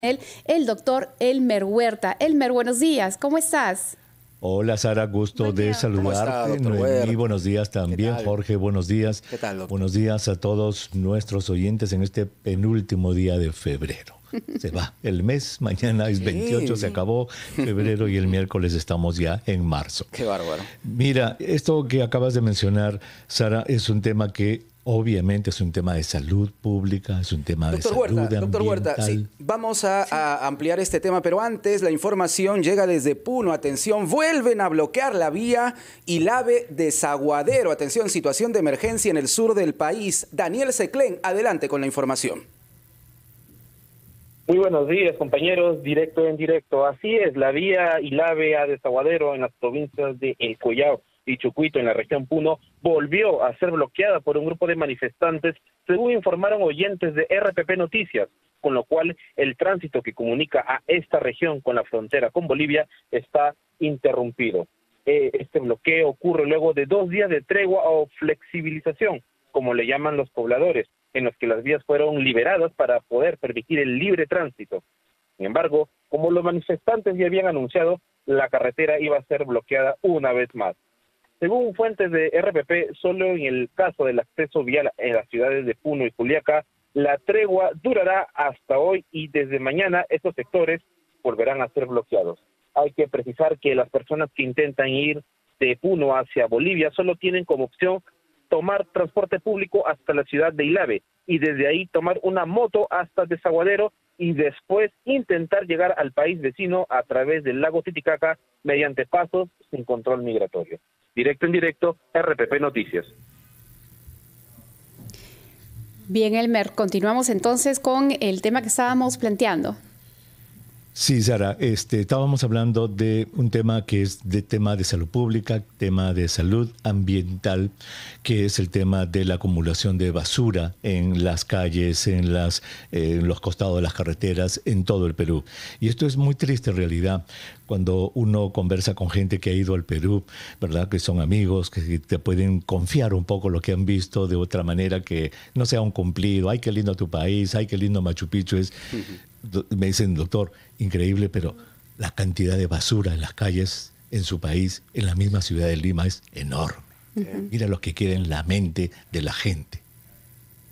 el doctor Elmer Huerta. Elmer, buenos días, ¿cómo estás? Hola Sara, gusto Buen de día. ¿Cómo está, saludarte. doctor Noemí, Huerta? buenos días ¿Qué también. tal? Jorge, buenos días. ¿Qué tal, doctor? Buenos días a todos nuestros oyentes en este penúltimo día de febrero. Se va el mes, mañana es 28, se Sí, acabó febrero y el miércoles estamos ya en marzo. qué bárbaro. Mira, esto que acabas de mencionar, Sara, es un tema que obviamente es un tema de salud pública, es un tema de salud Doctor Huerta, sí, ambiental. vamos a ampliar este tema, pero antes la información llega desde Puno. Atención, vuelven a bloquear la vía Ilave-Desaguadero. Atención, situación de emergencia en el sur del país. Daniel Seclén, adelante con la información. Muy buenos días, compañeros, directo en directo. Así es, la vía Ilave a Desaguadero en las provincias de El Collao y Chucuito, en la región Puno, volvió a ser bloqueada por un grupo de manifestantes, según informaron oyentes de RPP Noticias, con lo cual el tránsito que comunica a esta región con la frontera con Bolivia está interrumpido. Este bloqueo ocurre luego de 2 días de tregua o flexibilización, como le llaman los pobladores, en los que las vías fueron liberadas para poder permitir el libre tránsito. Sin embargo, como los manifestantes ya habían anunciado, la carretera iba a ser bloqueada una vez más. Según fuentes de RPP, solo en el caso del acceso vial en las ciudades de Puno y Juliaca, la tregua durará hasta hoy y desde mañana estos sectores volverán a ser bloqueados. Hay que precisar que las personas que intentan ir de Puno hacia Bolivia solo tienen como opción tomar transporte público hasta la ciudad de Ilave y desde ahí tomar una moto hasta Desaguadero y después intentar llegar al país vecino a través del lago Titicaca mediante pasos sin control migratorio. Directo en directo, RPP Noticias. Bien, Elmer, continuamos entonces con el tema que estábamos planteando. Sí, Sara, estábamos hablando de un tema que es de tema de salud pública, tema de salud ambiental, que es el tema de la acumulación de basura en las calles, en los costados de las carreteras, en todo el Perú. Y esto es muy triste en realidad cuando uno conversa con gente que ha ido al Perú, ¿verdad? Que son amigos, que te pueden confiar un poco lo que han visto de otra manera que no sea un cumplido. Ay, qué lindo tu país, ay, qué lindo Machu Picchu es. Me dicen, doctor, increíble, pero la cantidad de basura en las calles en su país, en la misma ciudad de Lima, es enorme. Mira lo que queda en la mente de la gente.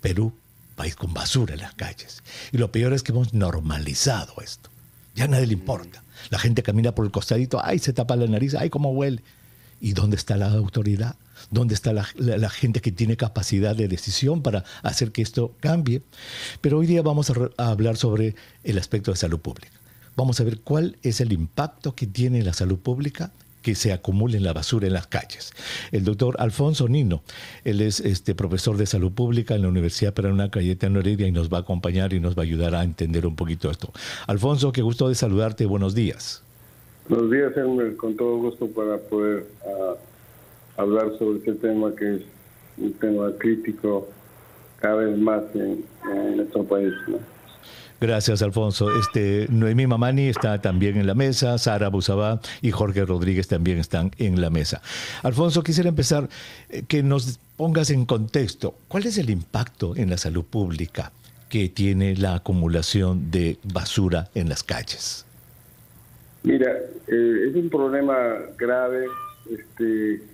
Perú, país con basura en las calles. Y lo peor es que hemos normalizado esto. Ya a nadie le importa. La gente camina por el costadito, ay, se tapa la nariz, ay, cómo huele. ¿Y dónde está la autoridad? ¿Dónde está la gente que tiene capacidad de decisión para hacer que esto cambie? Pero hoy día vamos a hablar sobre el aspecto de salud pública. Vamos a ver cuál es el impacto que tiene la salud pública que se acumule en la basura en las calles. El doctor Alfonso Nino, él es profesor de salud pública en la Universidad Peruana Cayetano Heredia y nos va a acompañar y nos va a ayudar a entender un poquito esto. Alfonso, qué gusto de saludarte. Buenos días. Buenos días, Elmer, con todo gusto para poder hablar sobre este tema que es un tema crítico cada vez más en nuestro país, ¿no? Gracias, Alfonso. Noemí Mamani está también en la mesa, Sara Busabá y Jorge Rodríguez también están en la mesa. Alfonso, quisiera empezar que nos pongas en contexto. ¿Cuál es el impacto en la salud pública que tiene la acumulación de basura en las calles? Mira, es un problema grave.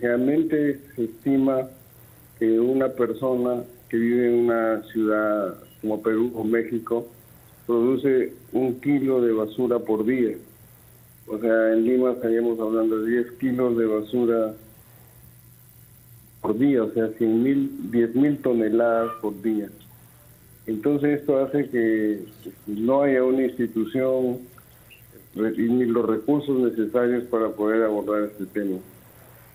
Realmente se estima que una persona que vive en una ciudad como Perú o México produce 1 kilo de basura por día. O sea, en Lima estaríamos hablando de 10 kilos de basura por día, o sea, 10.000 toneladas por día. Entonces esto hace que no haya una institución ni los recursos necesarios para poder abordar este tema.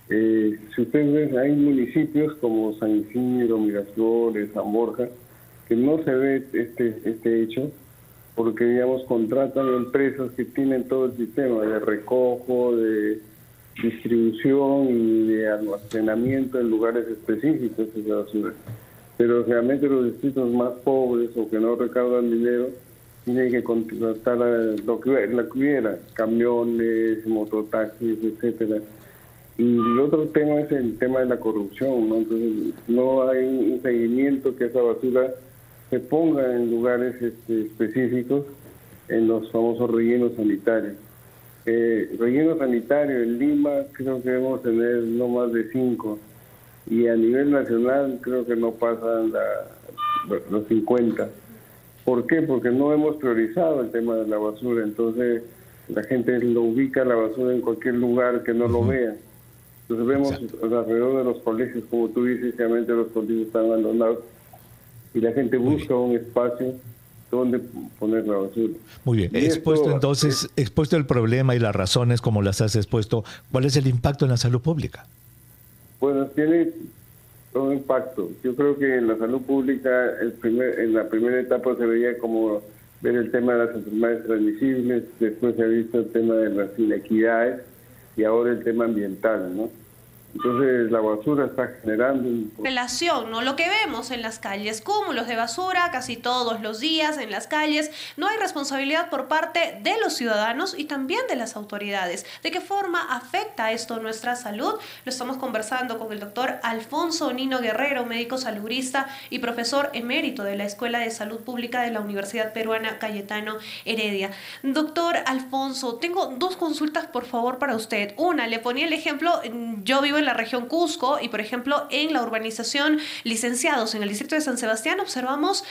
Si ustedes ven, hay municipios como San Isidro, Miraflores, San Borja, que no se ve este hecho, porque, digamos, contratan empresas que tienen todo el sistema de recojo, de distribución y de almacenamiento en lugares específicos de la ciudad. Pero realmente los distritos más pobres o que no recaudan dinero tienen que contratar lo que hubiera, camiones, mototaxis, etcétera. Y el otro tema es el tema de la corrupción, ¿no? Entonces no hay un seguimiento que esa basura se ponga en lugares específicos en los famosos rellenos sanitarios. Relleno sanitario en Lima creo que debemos tener no más de 5, y a nivel nacional creo que no pasan los 50. ¿Por qué? Porque no hemos priorizado el tema de la basura, entonces la gente lo ubica la basura en cualquier lugar que no lo vea. Entonces vemos alrededor de los colegios, como tú dices, realmente los colegios están abandonados y la gente busca un espacio donde poner la basura. Muy bien, expuesto el problema y las razones como las has expuesto, ¿cuál es el impacto en la salud pública? Bueno, tiene todo impacto. Yo creo que en la salud pública en la primera etapa se veía como ver el tema de las enfermedades transmisibles, después se ha visto el tema de las inequidades y ahora el tema ambiental, ¿no? Entonces la basura está generando relación, ¿no? Lo que vemos en las calles, cúmulos de basura casi todos los días en las calles. No hay responsabilidad por parte de los ciudadanos y también de las autoridades. ¿De qué forma afecta esto nuestra salud? Lo estamos conversando con el doctor Alfonso Nino Guerrero, médico salubrista y profesor emérito de la Escuela de Salud Pública de la Universidad Peruana Cayetano Heredia. Doctor Alfonso, tengo 2 consultas por favor para usted. Una, le ponía el ejemplo, yo vivo en la región Cusco y por ejemplo en la urbanización Licenciados en el distrito de San Sebastián observamos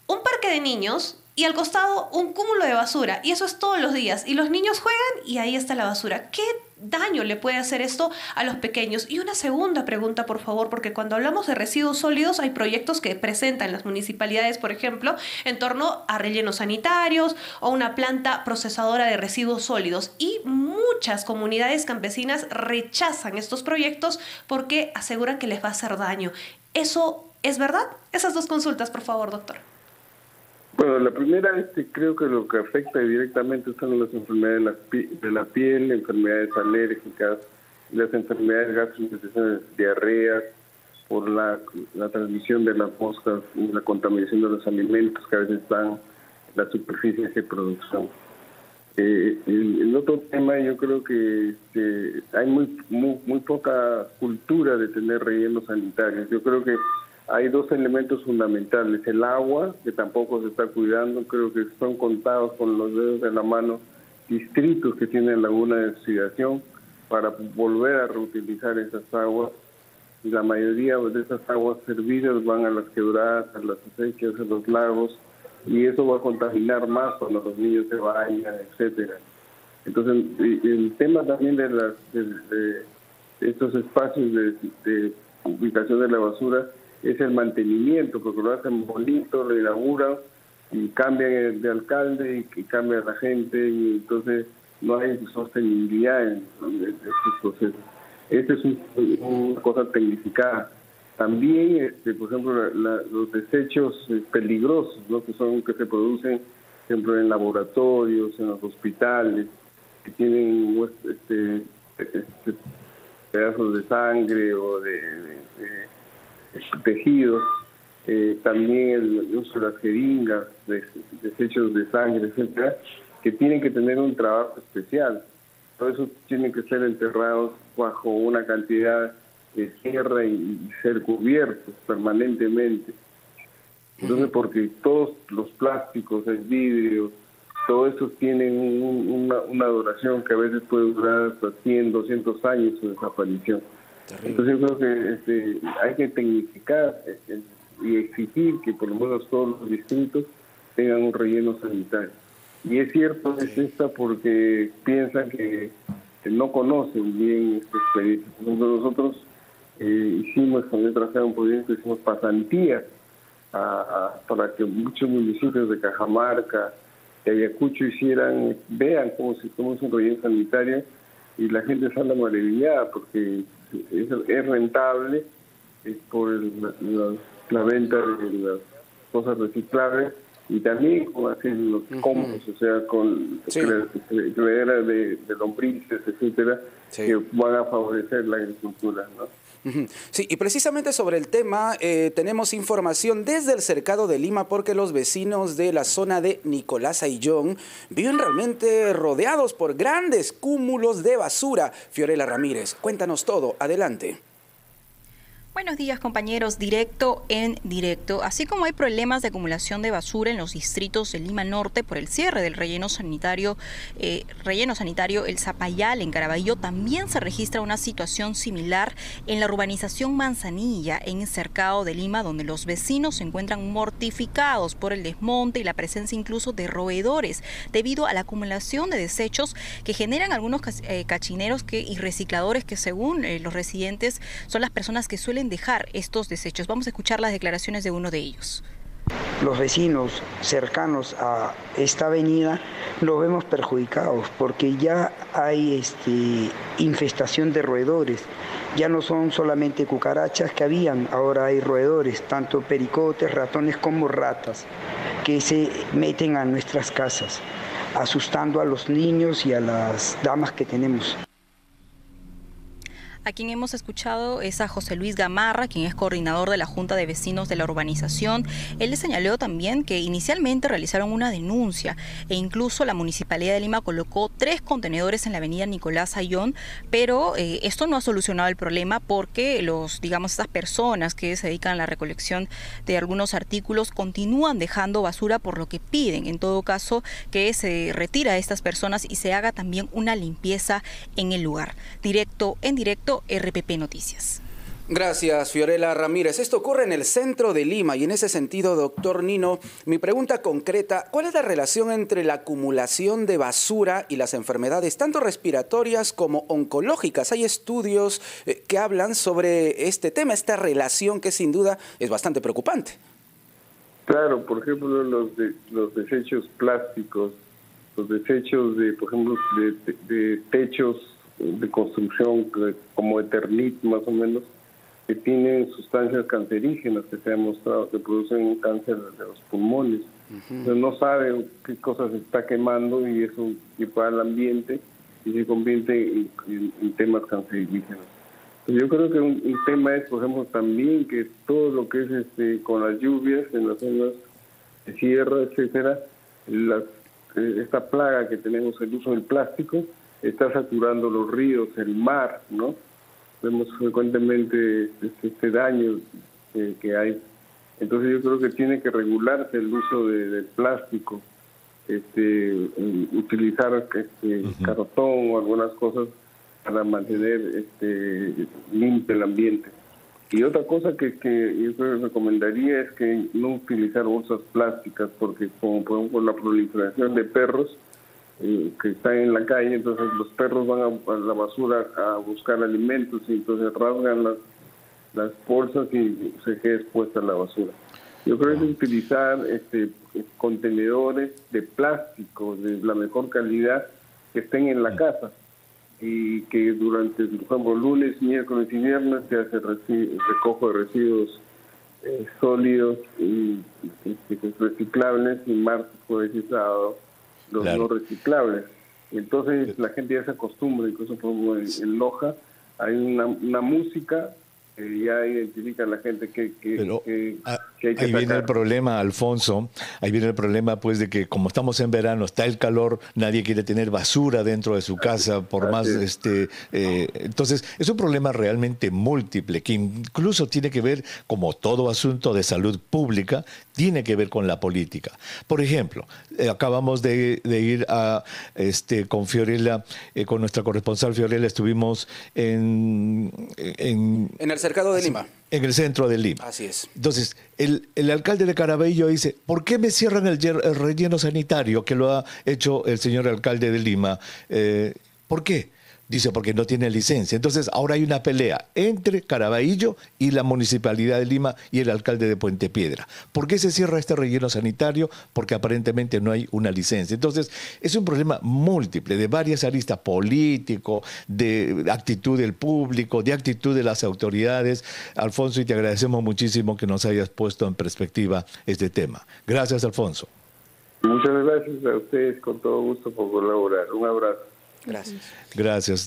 un parque de niños y al costado un cúmulo de basura, y eso es todos los días, y los niños juegan y ahí está la basura. ¿Qué daño le puede hacer esto a los pequeños? Y una segunda pregunta, por favor, porque cuando hablamos de residuos sólidos hay proyectos que presentan las municipalidades, por ejemplo, en torno a rellenos sanitarios o una planta procesadora de residuos sólidos, y muchas comunidades campesinas rechazan estos proyectos porque aseguran que les va a hacer daño. ¿Eso es verdad? Esas 2 consultas, por favor, doctor. Bueno, la primera, creo que lo que afecta directamente son las enfermedades de la piel, enfermedades alérgicas, las enfermedades gastrointestinales, diarreas, por la transmisión de las moscas y la contaminación de los alimentos que a veces están en la superficie de producción. El otro tema, yo creo que hay muy poca cultura de tener rellenos sanitarios. Yo creo que hay 2 elementos fundamentales. El agua, que tampoco se está cuidando. Creo que son contados con los dedos de la mano distritos que tienen laguna de oxidación para volver a reutilizar esas aguas. Y la mayoría de esas aguas servidas van a las quebradas, a las acequias, a los lagos, y eso va a contaminar más cuando los niños se bañan, etcétera. Entonces, el tema también de estos espacios de ubicación de la basura es el mantenimiento, porque lo hacen bonito, lo inauguran y cambian de alcalde y cambia la gente, y entonces no hay sostenibilidad en estos procesos. Esta es una cosa tecnificada. También, por ejemplo, los desechos peligrosos, ¿no? que se producen, por ejemplo, en laboratorios, en los hospitales, que tienen pedazos de sangre o de tejidos, también el uso de las jeringas, desechos de sangre, etcétera, que tienen que tener un trabajo especial. Por eso tienen que ser enterrados bajo una cantidad de tierra y ser cubiertos permanentemente. Entonces, porque todos los plásticos, el vidrio, todo eso tienen una duración que a veces puede durar hasta 100, 200 años su desaparición. Entonces yo creo que hay que tecnificar y exigir que por lo menos todos los distritos tengan un relleno sanitario. Y es cierto, es esta porque piensan que no conocen bien esta experiencia. Nosotros hicimos, cuando yo trabajaba en un proyecto, hicimos pasantías para que muchos municipios de Cajamarca, de Ayacucho vean cómo es un relleno sanitario, y la gente sale maravillada porque es rentable, es por la venta de las cosas reciclables, y también con hacer los combos, o sea, con criaderas de lombrices, etcétera, que van a favorecer la agricultura, ¿no? Sí, y precisamente sobre el tema tenemos información desde el cercado de Lima, porque los vecinos de la zona de Nicolás Ayllón viven realmente rodeados por grandes cúmulos de basura. Fiorella Ramírez, cuéntanos todo, adelante. Buenos días, compañeros. Directo en directo. Así como hay problemas de acumulación de basura en los distritos de Lima Norte por el cierre del relleno sanitario El Zapayal en Caraballo, también se registra una situación similar en la urbanización Manzanilla, en el cercado de Lima, donde los vecinos se encuentran mortificados por el desmonte y la presencia incluso de roedores, debido a la acumulación de desechos que generan algunos cachineros y recicladores que, según los residentes, son las personas que suelen dejar estos desechos. Vamos a escuchar las declaraciones de uno de ellos. Los vecinos cercanos a esta avenida los vemos perjudicados porque ya hay infestación de roedores. Ya no son solamente cucarachas que habían, ahora hay roedores, tanto pericotes, ratones como ratas, que se meten a nuestras casas, asustando a los niños y a las damas que tenemos. A quien hemos escuchado es a José Luis Gamarra, quien es coordinador de la Junta de Vecinos de la urbanización. Él le señaló también que inicialmente realizaron una denuncia e incluso la Municipalidad de Lima colocó 3 contenedores en la avenida Nicolás Ayllón, pero esto no ha solucionado el problema porque estas personas que se dedican a la recolección de algunos artículos continúan dejando basura, por lo que piden en todo caso que se retire a estas personas y se haga también una limpieza en el lugar. Directo en directo, RPP Noticias. Gracias, Fiorella Ramírez. Esto ocurre en el centro de Lima y en ese sentido, doctor Nino, mi pregunta concreta, ¿cuál es la relación entre la acumulación de basura y las enfermedades, tanto respiratorias como oncológicas? Hay estudios que hablan sobre este tema, esta relación que sin duda es bastante preocupante. Claro, por ejemplo, los desechos plásticos, los desechos por ejemplo, de techos de construcción como Eternit más o menos, que tienen sustancias cancerígenas que se ha demostrado que producen un cáncer de los pulmones. Entonces no saben qué cosas se está quemando y eso lleva al ambiente y se convierte en temas cancerígenos. Entonces yo creo que un tema es, por ejemplo, también que todo lo que es con las lluvias en las zonas de sierra, etcétera, esta plaga que tenemos, el uso del plástico, está saturando los ríos, el mar, ¿no? Vemos frecuentemente este daño que hay. Entonces yo creo que tiene que regularse el uso del plástico, utilizar cartón o algunas cosas para mantener limpio el ambiente. Y otra cosa que yo creo que recomendaría es que no utilizar bolsas plásticas, porque como por ejemplo la proliferación de perros que están en la calle, entonces los perros van a la basura a buscar alimentos y entonces rasgan las bolsas y se queda expuesta a la basura. Yo creo que utilizar contenedores de plástico de la mejor calidad que estén en la casa y que durante, por ejemplo, lunes, miércoles y viernes se hace recojo de residuos sólidos y reciclables, y martes, jueves y sábado los no reciclables. Entonces la gente ya se acostumbra, incluso en Loja hay una música que ya identifica a la gente que hay que ahí sacar. viene el problema, Alfonso, ahí viene el problema pues de que como estamos en verano, está el calor, nadie quiere tener basura dentro de su casa, por más entonces es un problema realmente múltiple, que incluso tiene que ver, como todo asunto de salud pública, tiene que ver con la política. Por ejemplo, acabamos de ir con Fiorella, con nuestra corresponsal Fiorella, estuvimos en el cercado de Lima. En el centro de Lima. Así es. Entonces, el alcalde de Caraballo dice, ¿por qué me cierran el relleno sanitario que lo ha hecho el señor alcalde de Lima? ¿Por qué? Dice, porque no tiene licencia. Entonces, ahora hay una pelea entre Caraballo y la Municipalidad de Lima y el alcalde de Puente Piedra. ¿Por qué se cierra este relleno sanitario? Porque aparentemente no hay una licencia. Entonces, es un problema múltiple, de varias aristas, político, de actitud del público, de actitud de las autoridades. Alfonso, y te agradecemos muchísimo que nos hayas puesto en perspectiva este tema. Gracias, Alfonso. Muchas gracias a ustedes, con todo gusto por colaborar. Un abrazo. Gracias. Gracias.